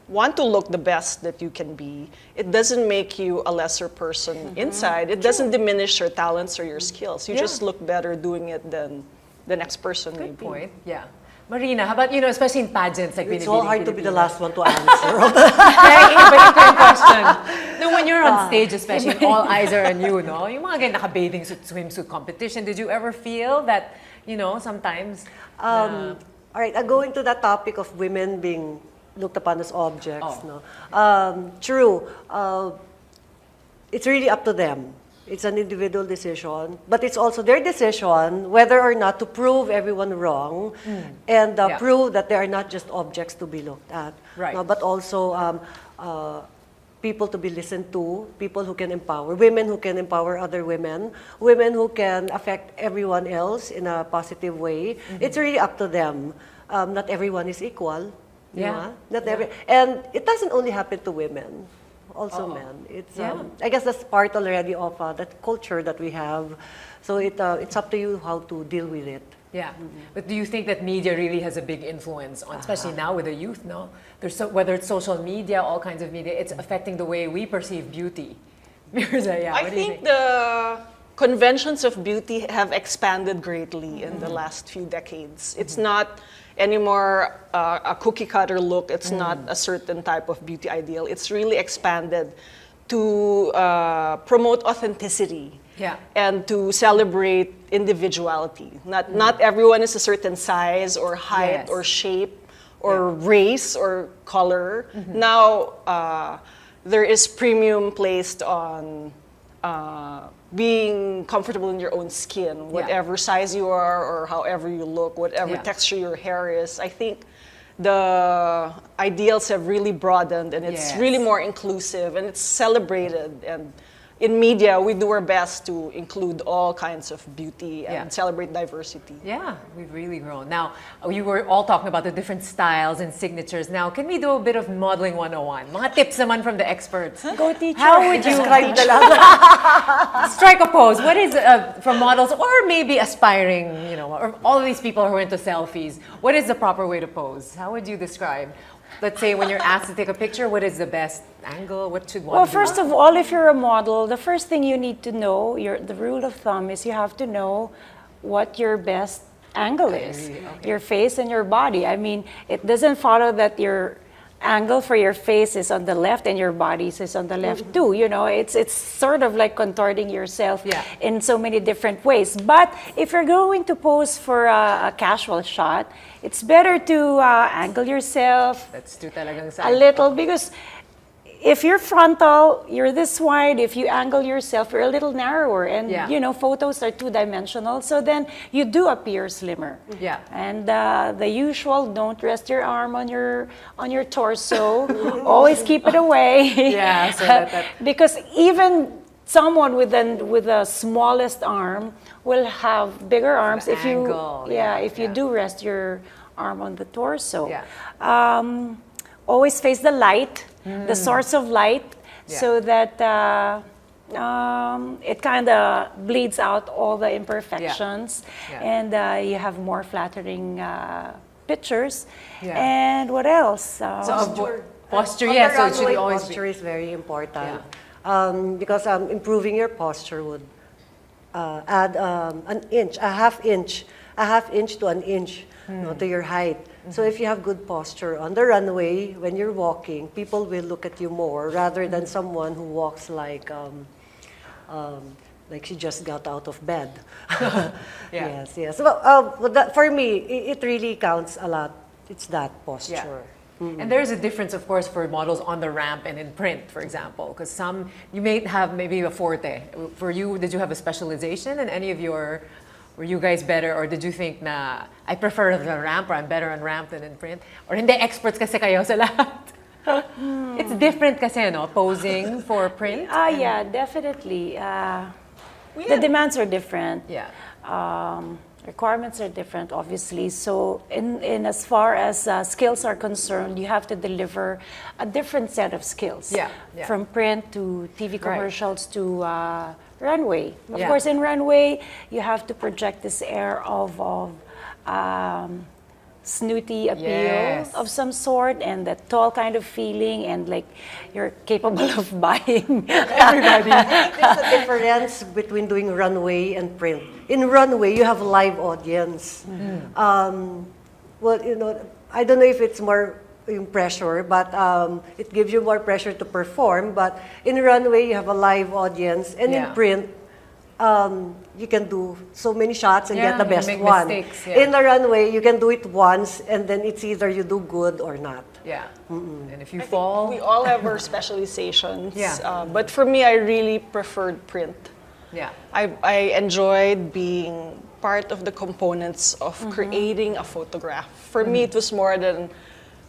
want to look the best that you can be, it doesn't make you a lesser person inside. It doesn't diminish your talents or your skills. You just look better doing it than the next person. Good point. Yeah. Marina, how about, especially in pageants like It's Binibining so hard to be the Pilipino? last one to answer. Ibalik ko yung question. No, when you're on stage, especially, and all eyes are on you, no? Yung mga ganyan, naka-bathing suit, swimsuit competition, did you ever feel that, sometimes... All right, going to that topic of women being looked upon as objects. No? True. It's really up to them. It's an individual decision, but it's also their decision whether or not to prove everyone wrong and prove that they are not just objects to be looked at, right. no, but also people to be listened to, people who can empower, women who can empower other women who can affect everyone else in a positive way. It's really up to them. Not everyone is equal. Yeah. And it doesn't only happen to women, also men. It's I guess that's part already of that culture that we have. So it's up to you how to deal with it. Yeah, but do you think that media really has a big influence on, especially now with the youth? No, there's whether it's social media, all kinds of media, it's affecting the way we perceive beauty. Myrza, I think the conventions of beauty have expanded greatly in the last few decades. It's not anymore a cookie cutter look. It's not a certain type of beauty ideal. It's really expanded to promote authenticity and to celebrate individuality. Not everyone is a certain size or height or shape or race or color. Now there is premium placed on being comfortable in your own skin, whatever size you are or however you look, whatever texture your hair is. I think the ideals have really broadened, and it's really more inclusive, and it's celebrated. And in media, we do our best to include all kinds of beauty and celebrate diversity. Yeah, we've really grown. Now, you were all talking about the different styles and signatures. Now, can we do a bit of modeling 101? Mga tips naman from the experts. Go, teacher. How would you strike a pose? What is, for models or maybe aspiring, or all of these people who are into selfies, what is the proper way to pose? How would you describe? Let's say when you're asked to take a picture, what is the best angle? What should one do? Well, first of all, if you're a model, the first thing you need to know, the rule of thumb is you have to know what your best angle is. Your face and your body. I mean, it doesn't follow that your angle for your face is on the left and your body is on the left too. It's sort of like contorting yourself in so many different ways. But if you're going to pose for a casual shot, it's better to angle yourself a little, because if you're frontal, you're this wide. If you angle yourself, you're a little narrower. And, photos are two-dimensional. So then you do appear slimmer. Yeah. And the usual, don't rest your arm on your torso. Always keep it away. Yeah. So because even someone with the smallest arm will have bigger arms if angle. you do rest your arm on the torso. Yeah. Always face the light, the source of light, so that it kind of bleeds out all the imperfections, and you have more flattering pictures. And what else? Posture, yes. So it should always posture be. is very important. Because improving your posture would add an inch, a half inch to an inch to your height. So if you have good posture on the runway, when you're walking, people will look at you more rather than someone who walks like she just got out of bed. Yes. Well, for me, it really counts a lot. It's that posture. And there's a difference, of course, for models on the ramp and in print, for example, because some, you may have maybe a forte. For you, did you have a specialization in any of your, were you guys better, or did you think na, I prefer the ramp, or I'm better on ramp than in print? Or hindi, experts kasi kayo sa lahat? It's different kasi, no? Posing for print? Yeah, definitely. The demands are different. Requirements are different, obviously. So in as far as skills are concerned, you have to deliver a different set of skills. From print to TV commercials to runway. Of course, in runway, you have to project this air of snooty appeal of some sort, and that tall kind of feeling, and like you're capable of buying everybody. I think there's a difference between doing runway and print. In runway, you have a live audience. Well, you know, I don't know if it's more pressure, but it gives you more pressure to perform. But in runway, you have a live audience, and in print, you can do so many shots and get the best one. Mistakes, in the runway, you can do it once, and then it's either you do good or not. And if you fall, we all have our specializations. But for me, I really preferred print. I enjoyed being part of the components of creating a photograph. For me, it was more than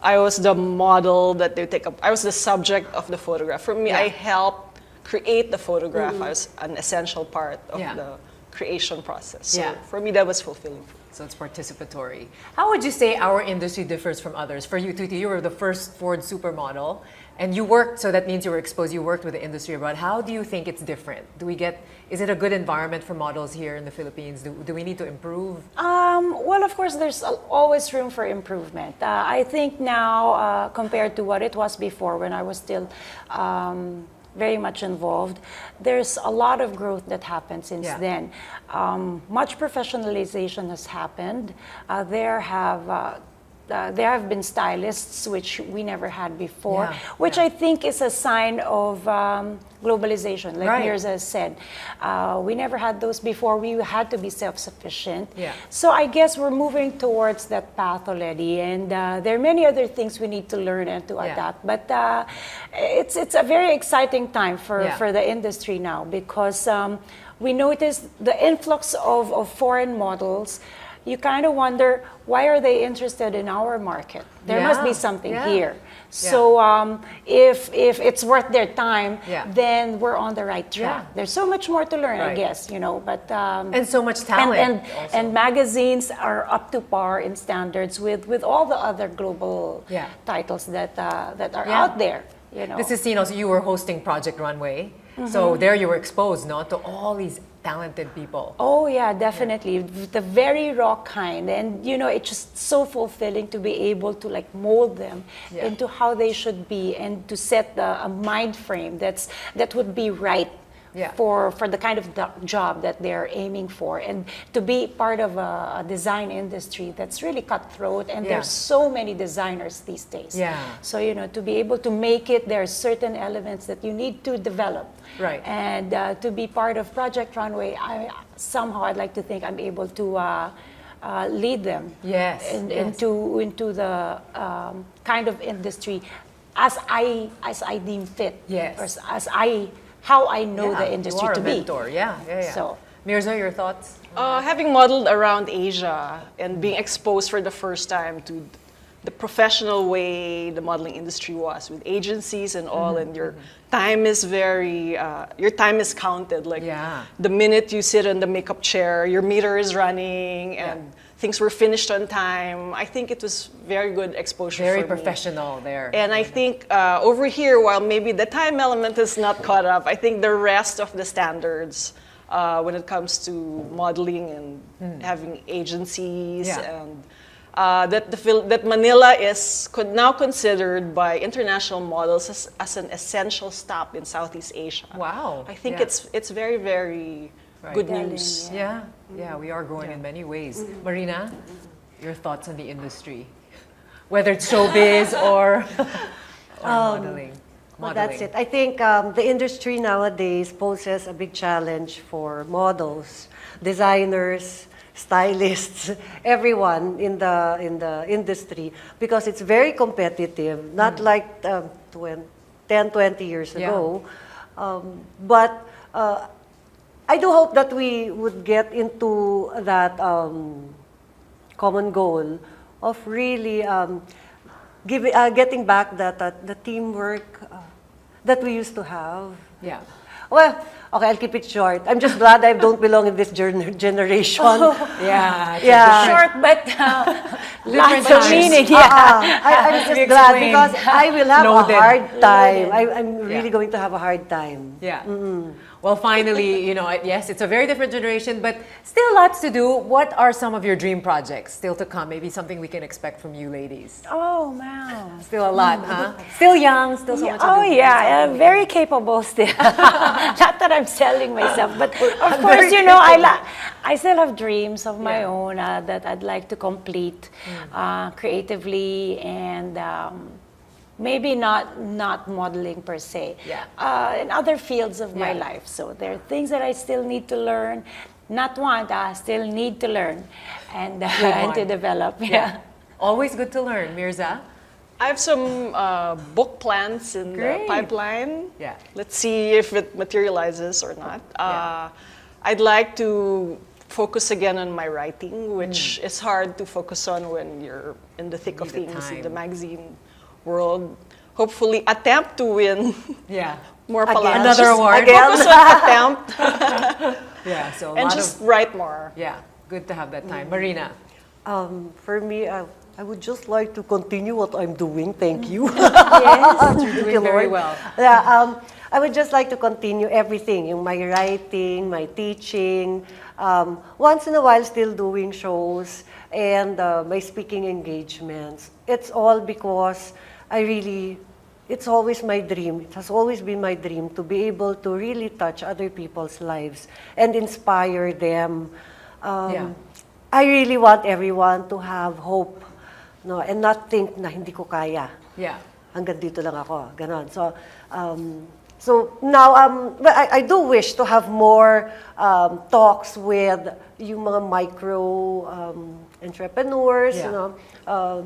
I was the model that they take up. I was the subject of the photograph. For me, I helped create the photograph as an essential part of the creation process. So for me, that was fulfilling. So it's participatory. How would you say our industry differs from others? For you, Tweetie, you were the first Ford supermodel, and you worked, so that means you were exposed, you worked with the industry abroad. How do you think it's different? Is it a good environment for models here in the Philippines? Do we need to improve? Well, of course, there's always room for improvement. I think now, compared to what it was before, when I was still very much involved, there's a lot of growth that happened since then. Much professionalization has happened. There have been stylists, which we never had before, which I think is a sign of globalization, like Myrza said. We never had those before. We had to be self-sufficient. So I guess we're moving towards that path already, and there are many other things we need to learn and to adapt. But it's a very exciting time for the industry now, because we notice the influx of foreign models. You kind of wonder, why are they interested in our market? There must be something here. So if it's worth their time, then we're on the right track. There's so much more to learn, I guess, you know. But and so much talent. And magazines are up to par in standards with all the other global titles that are out there. You know. This is, you know, so you were hosting Project Runway. So there you were exposed, no, to all these talented people. Oh yeah, definitely. The very raw kind, and you know, it's just so fulfilling to be able to like mold them into how they should be, and to set a mind frame that would be right for the kind of job that they're aiming for, and to be part of a design industry that's really cutthroat, and there's so many designers these days. So you know, to be able to make it, there are certain elements that you need to develop. And to be part of Project Runway, I'd like to think I'm able to lead them into the kind of industry as I deem fit, or as how I know the industry to be. You are a mentor, So, Myrza, your thoughts? Having modeled around Asia and being exposed for the first time to the professional way the modeling industry was, with agencies and all, and your time is your time is counted. Like the minute you sit in the makeup chair, your meter is running, and things were finished on time. I think it was very good exposure for me. Very professional there. And I think over here, while maybe the time element is not caught up, I think the rest of the standards when it comes to modeling and having agencies and that Manila is now considered by international models as an essential stop in Southeast Asia. Wow. I think it's very, very good news. Yeah, we are growing in many ways. Marina, your thoughts on the industry? Whether it's showbiz or modeling. Well, that's it. I think the industry nowadays poses a big challenge for models, designers, stylists, everyone in the industry, because it's very competitive, not like 10, 20 years ago. But I do hope that we would get into that common goal of really getting back the teamwork that we used to have. Yeah. Well, okay, I'll keep it short. I'm just glad I don't belong in this generation. Short, but lots of meaning. I'm just glad because I will have a hard time. I'm really going to have a hard time. Yeah. Well, finally, yes, it's a very different generation, but still lots to do. What are some of your dream projects still to come? Maybe something we can expect from you ladies. Oh, wow. Still a lot, huh? Still young, still so much to do. Oh, yeah, very capable still. Not that I'm selling myself, but of course, I still have dreams of my own that I'd like to complete creatively and maybe not modeling per se, in other fields of my life. So there are things that I still need to learn, not want, still need to learn and to develop. Yeah. Always good to learn. Myrza? I have some book plans in the pipeline. Yeah. Let's see if it materializes or not. I'd like to focus again on my writing, which is hard to focus on when you're in the thick of things in the magazine world. Hopefully attempt to win more palacios. Another award. Focus on attempt. So and just write more. Yeah, good to have that time. Marina? For me, I would just like to continue what I'm doing. Thank you. Yes, you're doing very well. Yeah, I would just like to continue everything, my writing, my teaching, once in a while still doing shows, and my speaking engagements. It's all because it's always my dream. It has always been my dream to be able to really touch other people's lives and inspire them. I really want everyone to have hope, and not think na hindi ko kaya. Yeah. Hanggang dito lang ako, ganon. So now, I do wish to have more talks with yung mga micro entrepreneurs,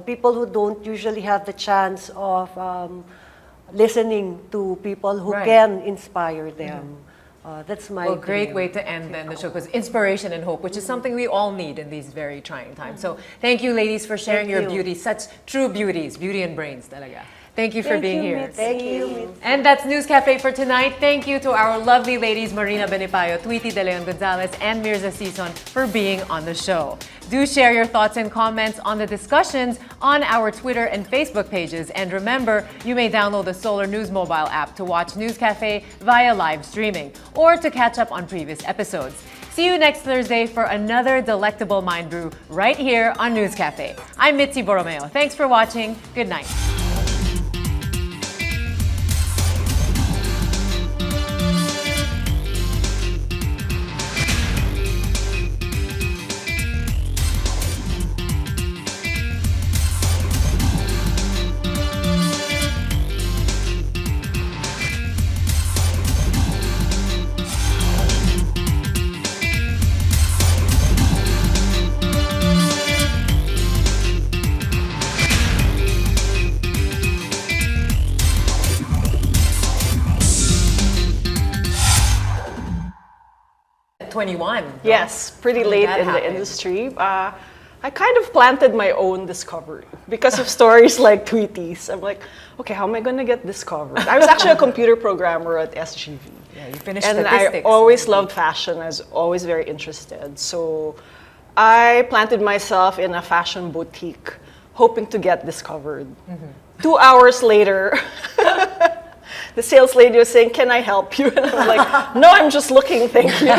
people who don't usually have the chance of listening to people who can inspire them. That's my great way to end then the show, because inspiration and hope, which is something we all need in these very trying times. So thank you, ladies, for sharing your beauty, such true beauties, beauty and brains talaga. Thank you for being here. Thank you. And that's News Cafe for tonight. Thank you to our lovely ladies, Marina Benipayo, Tweetie de Leon-Gonzalez, and Myrza Sison for being on the show. Do share your thoughts and comments on the discussions on our Twitter and Facebook pages. And remember, you may download the Solar News mobile app to watch News Cafe via live streaming or to catch up on previous episodes. See you next Thursday for another delectable mind brew right here on News Cafe. I'm Myrza Borromeo. Thanks for watching. Good night. Yes, pretty late in the industry. I kind of planted my own discovery because of stories like Tweeties. I'm like, okay, how am I going to get discovered? I was actually a computer programmer at SGV. Yeah, you finished and statistics. I always loved fashion. I was always very interested. So I planted myself in a fashion boutique, hoping to get discovered. 2 hours later, the sales lady was saying, "Can I help you?" And I'm like, "No, I'm just looking, thank you."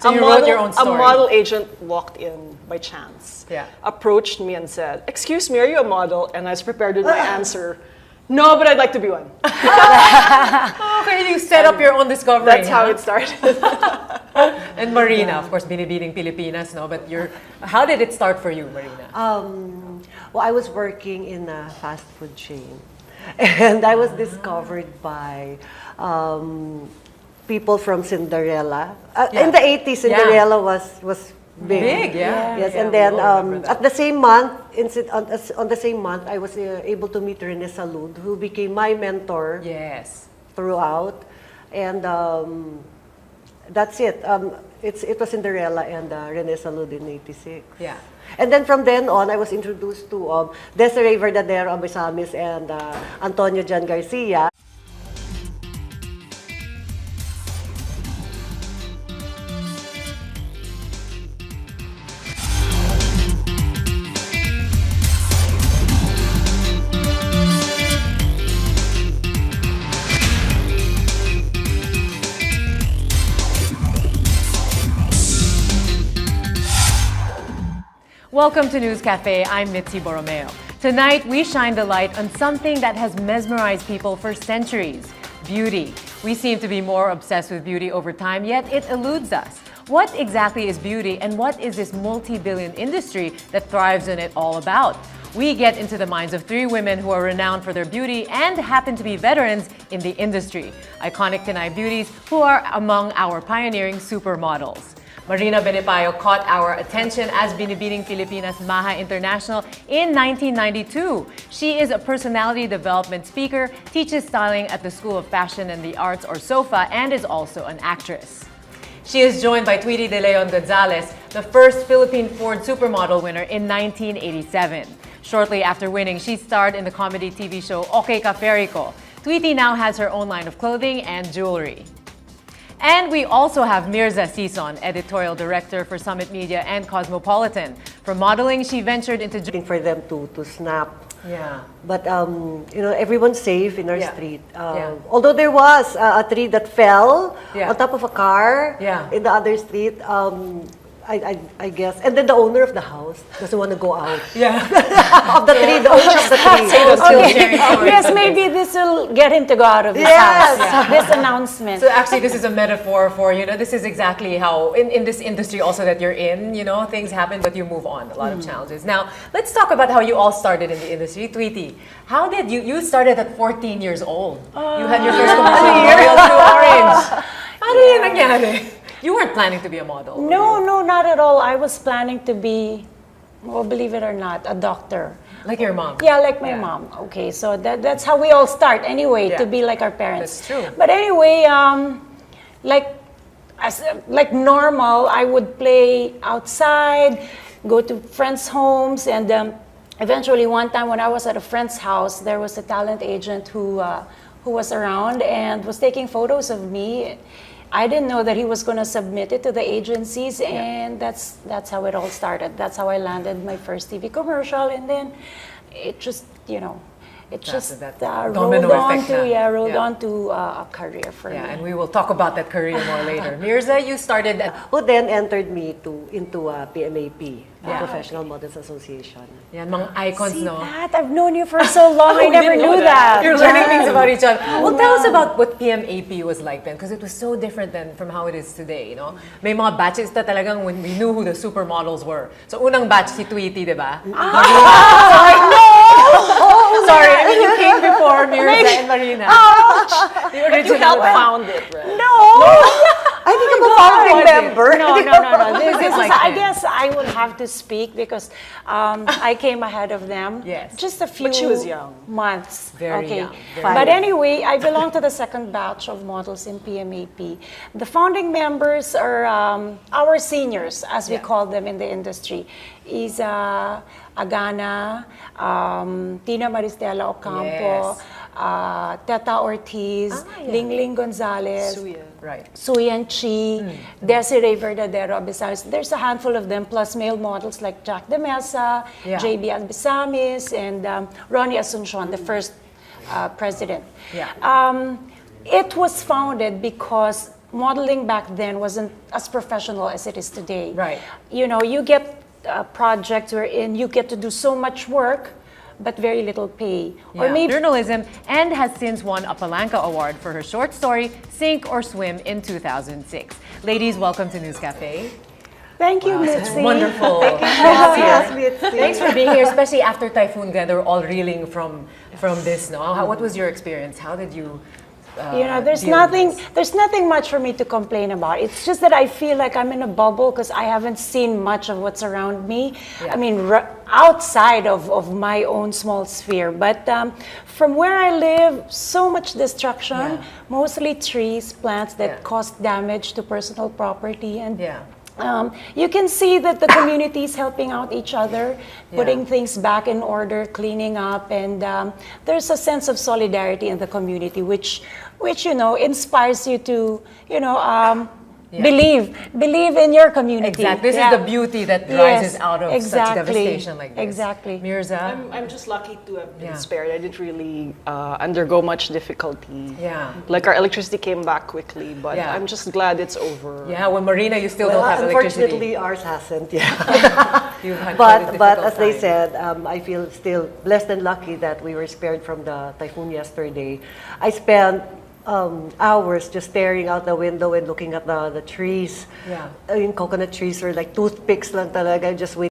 So you wrote your own story. A model agent walked in by chance, approached me and said, "Excuse me, are you a model?" And I was prepared with my answer. No, but I'd like to be one. Okay, you set up your own discovery. That's how it started. And Marina, of course, Binibining Pilipinas, no? But how did it start for you, Marina? Well, I was working in a fast food chain. And I was discovered by people from Cinderella. In the 80s, Cinderella was big. Yes, and then at the same month, on the same month, I was able to meet Rene Salud, who became my mentor. Yes. Throughout, and that's it. It was Cinderella and Rene Salud in '86. Yeah. And then from then on, I was introduced to Desiree Verdadero Abesamis and Antonio Jan Garcia. Welcome to News Cafe. I'm Myrza Sison. Tonight, we shine the light on something that has mesmerized people for centuries: beauty. We seem to be more obsessed with beauty over time, yet it eludes us. What exactly is beauty, and what is this multi-billion industry that thrives on it all about? We get into the minds of three women who are renowned for their beauty and happen to be veterans in the industry. Iconic Pinay beauties who are among our pioneering supermodels. Marina Benipayo caught our attention as Binibining Pilipinas Maha International in 1992. She is a personality development speaker, teaches styling at the School of Fashion and the Arts, or SOFA, and is also an actress. She is joined by Tweetie de Leon-Gonzalez, the first Philippine Ford Supermodel winner in 1987. Shortly after winning, she starred in the comedy TV show Okay Café. Tweetie now has her own line of clothing and jewelry. And we also have Myrza Sison, editorial director for Summit Media and Cosmopolitan. From modeling, she ventured into for them to snap. Yeah. But everyone's safe in our street. Although there was a tree that fell on top of a car in the other street. I guess. And then the owner of the house doesn't want to go out. Of the tree, the owner of the tree. Yes, maybe this will get him to go out of his house. This announcement. So actually, this is a metaphor for, this is exactly how, in this industry also that you're in, things happen, but you move on. A lot of challenges. Now, let's talk about how you all started in the industry. Tweetie, how did you started at 14 years old? You had your first commercial L'Oreal True Orange. How did it nangyari? You weren't planning to be a model. No, not at all. I was planning to be, well, believe it or not, a doctor. Like your mom? Yeah, like my mom. Okay, so that's how we all start anyway, to be like our parents. That's true. But anyway, like normal, I would play outside, go to friends' homes, and eventually one time when I was at a friend's house, there was a talent agent who was around and was taking photos of me. I didn't know that he was going to submit it to the agencies, and that's how it all started. That's how I landed my first TV commercial, and then it just, rolled on to a career for me. And we will talk about that career more later. Myrza, you started at... Who then entered me into PMAP, Professional Models Association. Yan, mga icons, See no? that? I've known you for so long. I never knew that. You're learning things about each other. Well, tell us about what PMAP was like then, because it was so different than from how it is today, May mga batches na talagang when we knew who the supermodels were. So, unang batch si Tweetie, di ba? Sorry, I mean, you came before Myrza and Marina. The original. You helped found it, right? No! I think I'm a founding member. No. I guess I will have to speak because I came ahead of them. Yes. Just a few But she was young. months. Very young. But anyway, I belong to the second batch of models in PMAP. The founding members are our seniors, as we call them in the industry. Is Agana, Tina Maristela Ocampo, Teta Ortiz, Ling Gonzalez, Suyan Chi, Desiree Verdadero Abesamis. There's a handful of them, plus male models like Jack De Mesa, JB Abesamis, and Ronnie Asuncion, the first president. It was founded because modeling back then wasn't as professional as it is today. Right. You know, you get projects wherein you get to do so much work, but very little pay. Or maybe journalism, and has since won a Palanca Award for her short story, Sink or Swim, in 2006. Ladies, welcome to News Cafe. Thank you, Mitzi. Wonderful. Thanks for being here, especially after Typhoon Ganda. We're all reeling from this. No? What was your experience? How did you you know, there's nothing much for me to complain about. It's just that I feel like I'm in a bubble because I haven't seen much of what's around me. Yeah. I mean, outside of my own small sphere. But from where I live, so much destruction, mostly trees, plants that cause damage to personal property. And you can see that the community is helping out each other, putting things back in order, cleaning up, and there's a sense of solidarity in the community, which you know inspires you to believe in your community. Exactly. This is the beauty that rises out of such devastation like this. Exactly. Myrza? I'm just lucky to have been spared. I didn't really undergo much difficulty. Yeah. Like our electricity came back quickly, but I'm just glad it's over. Yeah, when Marina, you still don't have electricity. Unfortunately, ours hasn't. But as they said, I feel still blessed and lucky that we were spared from the typhoon yesterday. I spent hours just staring out the window and looking at the trees. Yeah. I mean, coconut trees were like toothpicks lang talaga, just waiting